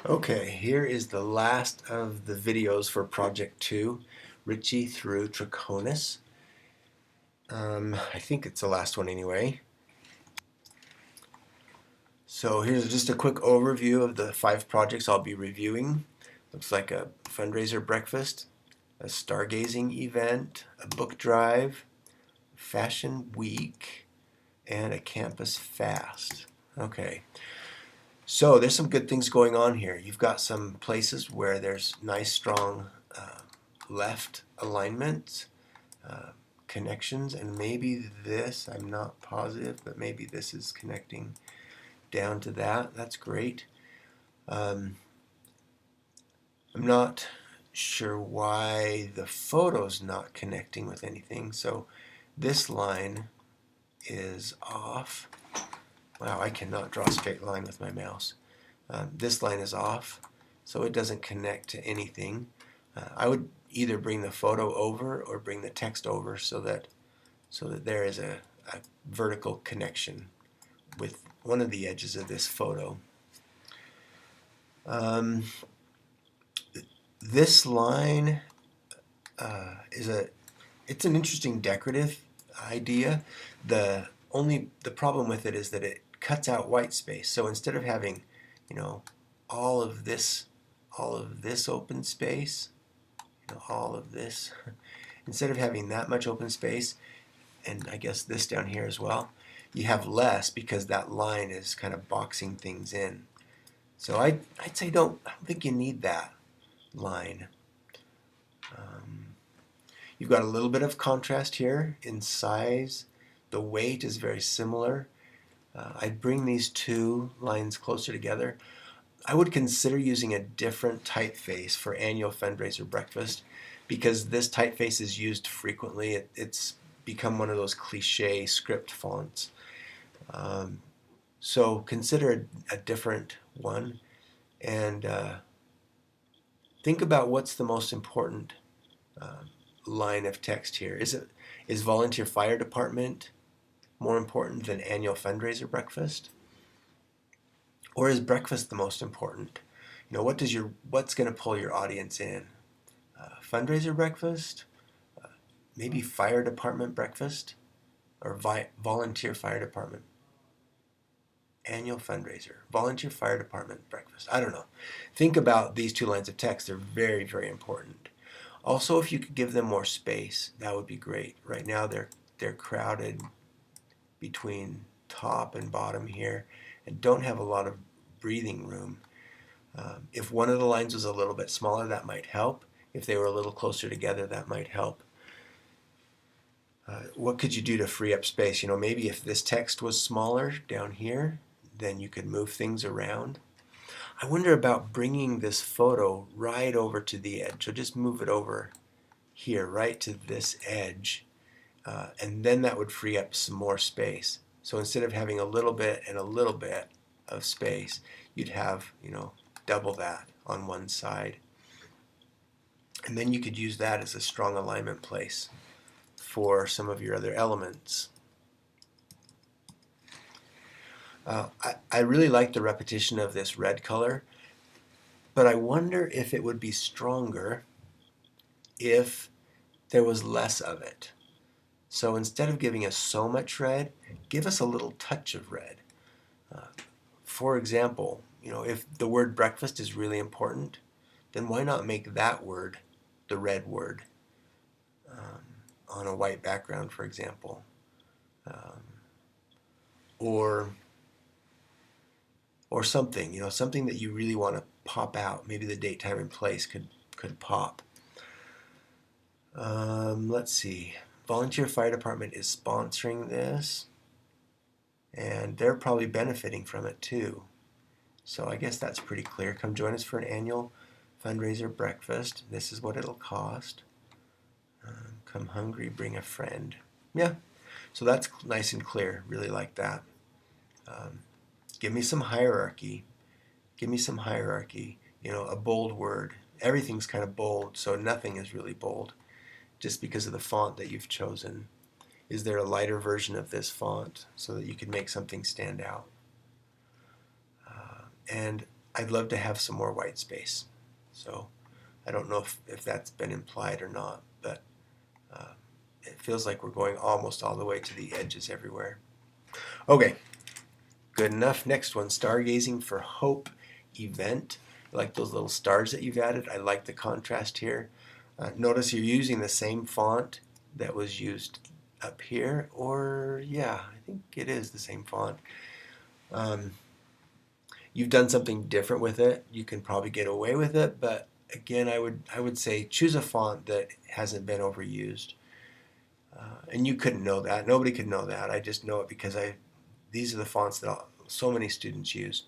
Okay, here is the last of the videos for Project 2, Ritchie through Trichonis. I think it's the last one anyway. So here's just a quick overview of the 5 projects I'll be reviewing. Looks like a fundraiser breakfast, a stargazing event, a book drive, fashion week, and a campus fast. Okay. So there's some good things going on here. You've got some places where there's nice, strong left alignment, uh, connections, and maybe this, I'm not positive, but maybe this is connecting down to that. That's great. I'm not sure why the photo's not connecting with anything. So this line is off. Wow, I cannot draw a straight line with my mouse. This line is off, so it doesn't connect to anything. I would either bring the photo over or bring the text over so that there is a vertical connection with one of the edges of this photo. This line it's an interesting decorative idea. The problem with it is that it cuts out white space. So instead of having, all of this open space, all of this, instead of having that much open space, and I guess this down here as well, you have less because that line is kind of boxing things in. So I'd say I don't think you need that line. You've got a little bit of contrast here in size. The weight is very similar. I'd bring these two lines closer together. I would consider using a different typeface for annual fundraiser breakfast because this typeface is used frequently. It's become one of those cliche script fonts. So consider a different one and think about what's the most important line of text here. Is volunteer fire department more important than annual fundraiser breakfast? Or is breakfast the most important? What's going to pull your audience in? Fundraiser breakfast? Maybe fire department breakfast? Or volunteer fire department? Annual fundraiser, volunteer fire department breakfast. I don't know. Think about these two lines of text. They're very, very important. Also, if you could give them more space, that would be great. Right now they're crowded between top and bottom here and don't have a lot of breathing room. If one of the lines was a little bit smaller, that might help. If they were a little closer together, that might help. What could you do to free up space? Maybe if this text was smaller down here, then you could move things around. I wonder about bringing this photo right over to the edge. So just move it over here, right to this edge. And then that would free up some more space. So instead of having a little bit and a little bit of space, you'd have, double that on one side. And then you could use that as a strong alignment place for some of your other elements. I really like the repetition of this red color, but I wonder if it would be stronger if there was less of it. So instead of giving us so much red, give us a little touch of red. For example, if the word breakfast is really important, then why not make that word the red word on a white background, for example? Or something, something that you really want to pop out. Maybe the date, time, and place could pop. Let's see. Volunteer Fire Department is sponsoring this, and they're probably benefiting from it too. So I guess that's pretty clear. Come join us for an annual fundraiser breakfast. This is what it'll cost. Come hungry, bring a friend. Yeah, so that's nice and clear. Really like that. Give me some hierarchy. Give me some hierarchy. A bold word. Everything's kind of bold, so nothing is really bold just because of the font that you've chosen. Is there a lighter version of this font so that you can make something stand out? And I'd love to have some more white space. So I don't know if that's been implied or not, but it feels like we're going almost all the way to the edges everywhere. Okay, good enough. Next one, Stargazing for Hope event. I like those little stars that you've added. I like the contrast here. Notice you're using the same font that was used up here, or yeah, I think it is the same font. You've done something different with it. You can probably get away with it, but again, I would say choose a font that hasn't been overused. And you couldn't know that. Nobody could know that. I just know it because these are the fonts that so many students use.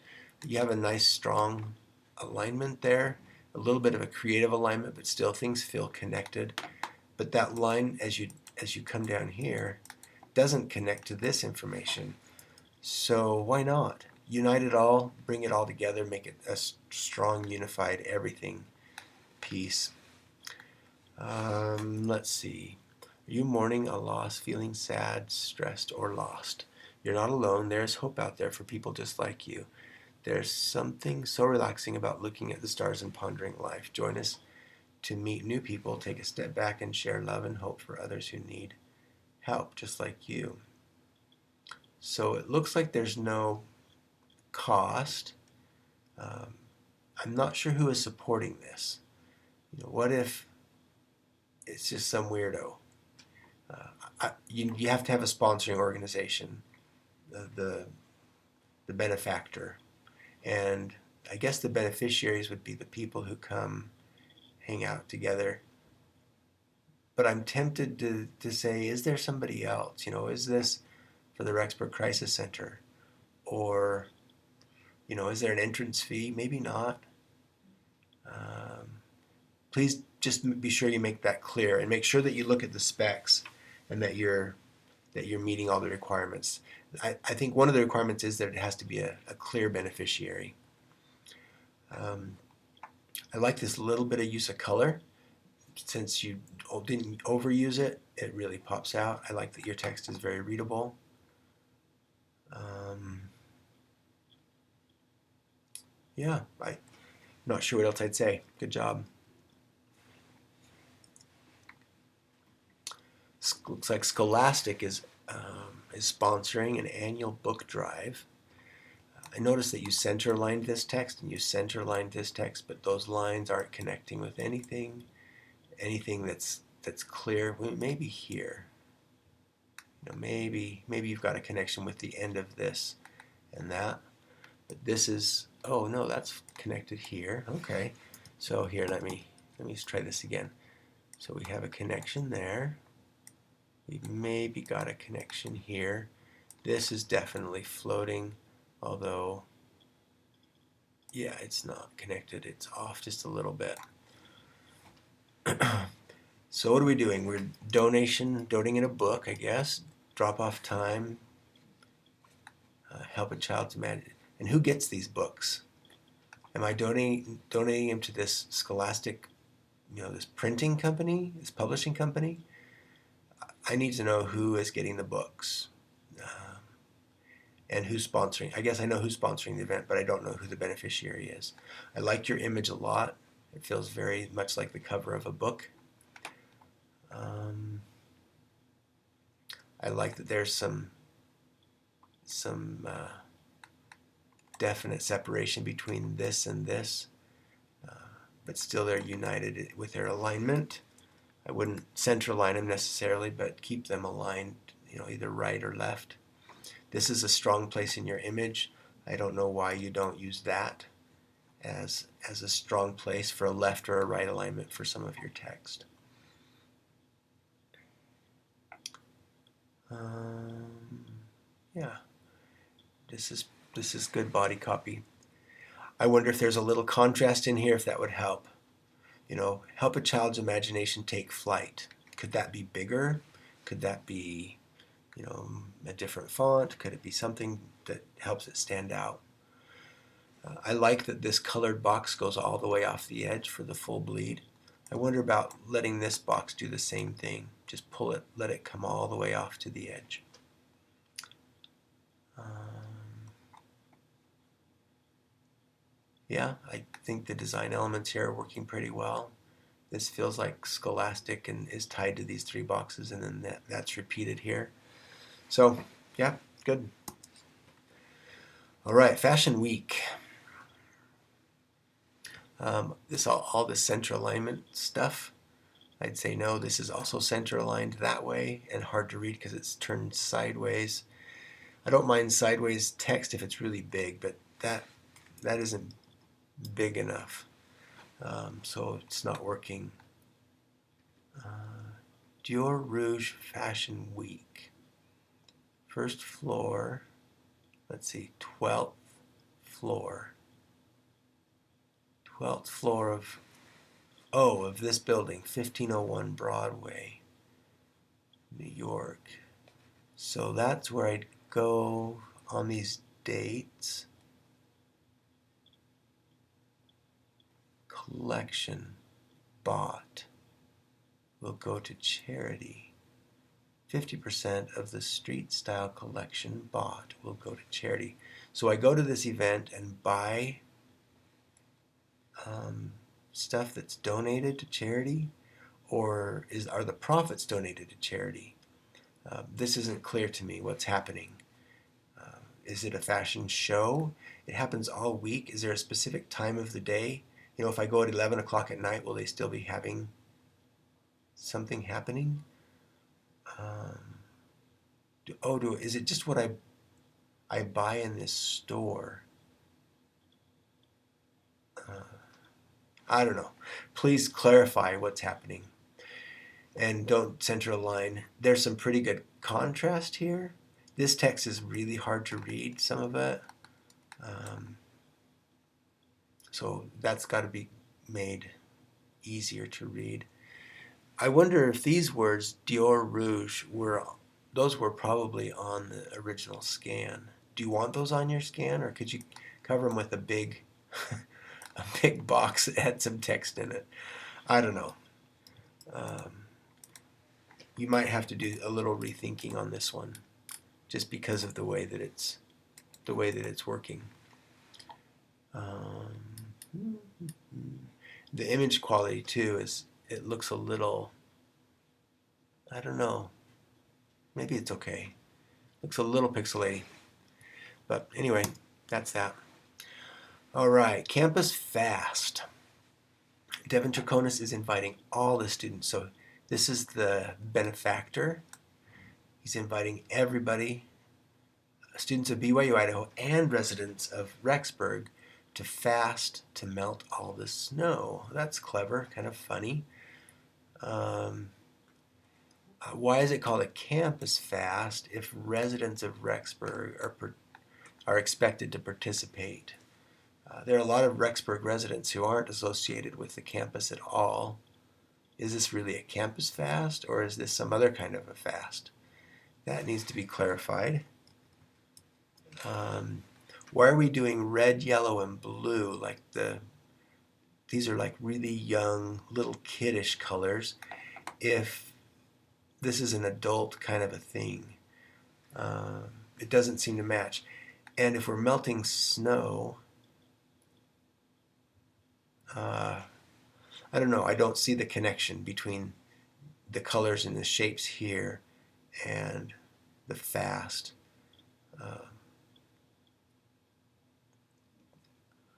You have a nice strong alignment there, a little bit of a creative alignment, but still things feel connected. But that line, as you come down here, doesn't connect to this information. So why not? Unite it all, bring it all together, make it a strong, unified everything piece. Let's see. Are you mourning a loss, feeling sad, stressed, or lost? You're not alone. There's hope out there for people just like you. There's something so relaxing about looking at the stars and pondering life. Join us to meet new people, take a step back, and share love and hope for others who need help, just like you. So it looks like there's no cost. I'm not sure who is supporting this. What if it's just some weirdo? You have to have a sponsoring organization, the benefactor, and I guess the beneficiaries would be the people who come hang out together. But I'm tempted to say, is there somebody else? Is this for the Rexburg Crisis Center? Or, is there an entrance fee? Maybe not. Please just be sure you make that clear, and make sure that you look at the specs and that you're meeting all the requirements. I think one of the requirements is that it has to be a clear beneficiary. I like this little bit of use of color. Since you didn't overuse it, it really pops out. I like that your text is very readable. Yeah, I'm not sure what else I'd say. Good job. Looks like Scholastic is sponsoring an annual book drive. I noticed that you center-lined this text and you center-lined this text, but those lines aren't connecting with anything that's clear. Maybe here. Maybe you've got a connection with the end of this and that. But this is, oh no, that's connected here. Okay. So here, let me try this again. So we have a connection there. We've maybe got a connection here. This is definitely floating, although, yeah, it's not connected. It's off just a little bit. So what are we doing? We're donating in a book, I guess. Drop off time. Help a child to manage. And who gets these books? Am I donating them to this Scholastic, this printing company, this publishing company? I need to know who is getting the books and who's sponsoring. I guess I know who's sponsoring the event, but I don't know who the beneficiary is. I like your image a lot. It feels very much like the cover of a book. I like that there's some definite separation between this and this, but still they're united with their alignment. I wouldn't center line them necessarily, but keep them aligned, either right or left. This is a strong place in your image. I don't know why you don't use that as a strong place for a left or a right alignment for some of your text. Yeah, this is good body copy. I wonder if there's a little contrast in here, if that would help. Help a child's imagination take flight. Could that be bigger? Could that be, a different font? Could it be something that helps it stand out? I like that this colored box goes all the way off the edge for the full bleed. I wonder about letting this box do the same thing. Just pull it, let it come all the way off to the edge. Yeah, I think the design elements here are working pretty well. This feels like scholastic and is tied to these 3 boxes, and then that's repeated here. So, yeah, good. All right, Fashion Week. This all this center alignment stuff. I'd say no, this is also center aligned that way and hard to read because it's turned sideways. I don't mind sideways text if it's really big, but that isn't big enough. So it's not working. Dior Rouge Fashion Week. First floor, let's see, 12th floor. 12th floor of this building, 1501 Broadway, New York. So that's where I'd go on these dates. Collection bought will go to charity. 50% of the street style collection bought will go to charity. So I go to this event and buy stuff that's donated to charity, or are the profits donated to charity? This isn't clear to me what's happening. Is it a fashion show? It happens all week. Is there a specific time of the day? If I go at 11 o'clock at night, will they still be having something happening? Is it just what I buy in this store? I don't know. Please clarify what's happening. And don't center a line. There's some pretty good contrast here. This text is really hard to read, some of it. So that's got to be made easier to read. I wonder if these words, Dior Rouge, those were probably on the original scan. Do you want those on your scan, or could you cover them with a big box that had some text in it? I don't know. You might have to do a little rethinking on this one, just because of the way that it's working. The image quality too it looks a little, I don't know. Maybe it's okay. Looks a little pixelated. But anyway, that's that. All right, Campus Fast. Devin Traconis is inviting all the students. So this is the benefactor. He's inviting everybody, students of BYU Idaho and residents of Rexburg, to fast to melt all the snow. That's clever, kind of funny. Why is it called a campus fast if residents of Rexburg are expected to participate? There are a lot of Rexburg residents who aren't associated with the campus at all. Is this really a campus fast, or is this some other kind of a fast? That needs to be clarified. Why are we doing red, yellow, and blue? These are like really young, little kiddish colors. If this is an adult kind of a thing, it doesn't seem to match. And if we're melting snow, I don't know. I don't see the connection between the colors and the shapes here and the fast.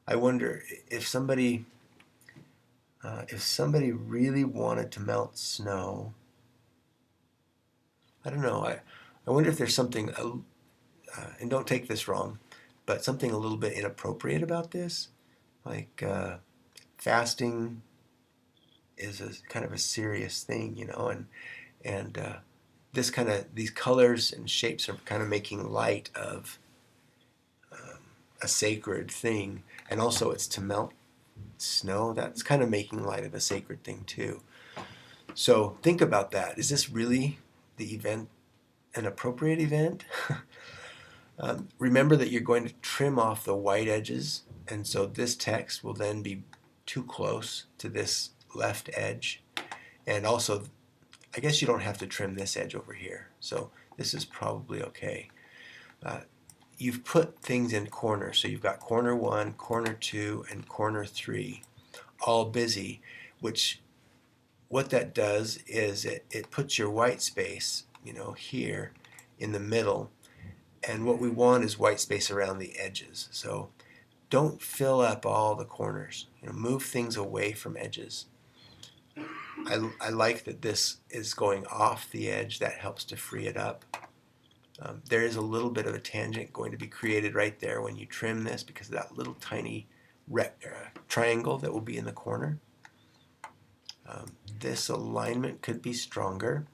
I wonder if somebody really wanted to melt snow. I don't know. I wonder if there's something, and don't take this wrong, but something a little bit inappropriate about this. Like fasting is a kind of a serious thing, and these colors and shapes are kind of making light of a sacred thing, and also it's to melt snow. That's kind of making light of a sacred thing too. So think about that. Is this really the event, an appropriate event? Remember that you're going to trim off the white edges, and so this text will then be too close to this left edge. And also, I guess you don't have to trim this edge over here, so this is probably okay. you've put things in corners. So you've got corner 1, corner 2, and corner 3 all busy, which what that does is it puts your white space, here in the middle. And what we want is white space around the edges. So don't fill up all the corners. Move things away from edges. I like that this is going off the edge. That helps to free it up. There is a little bit of a tangent going to be created right there when you trim this because of that little tiny triangle that will be in the corner. This alignment could be stronger.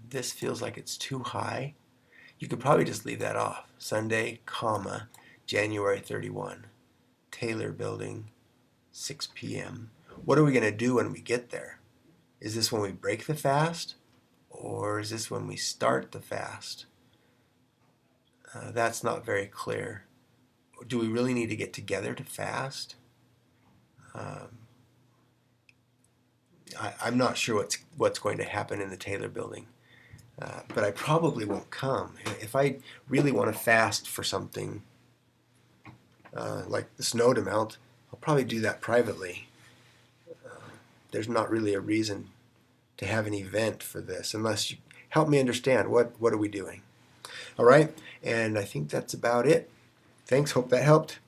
This feels like it's too high. You could probably just leave that off. Sunday, comma, January 31. Taylor Building, 6 p.m. What are we going to do when we get there? Is this when we break the fast? Or is this when we start the fast? That's not very clear. Do we really need to get together to fast? I'm not sure what's going to happen in the Taylor Building. But I probably won't come. If I really want to fast for something like the snow to melt, I'll probably do that privately. There's not really a reason to have an event for this unless you help me understand what are we doing. All right, and I think that's about it. Thanks, hope that helped.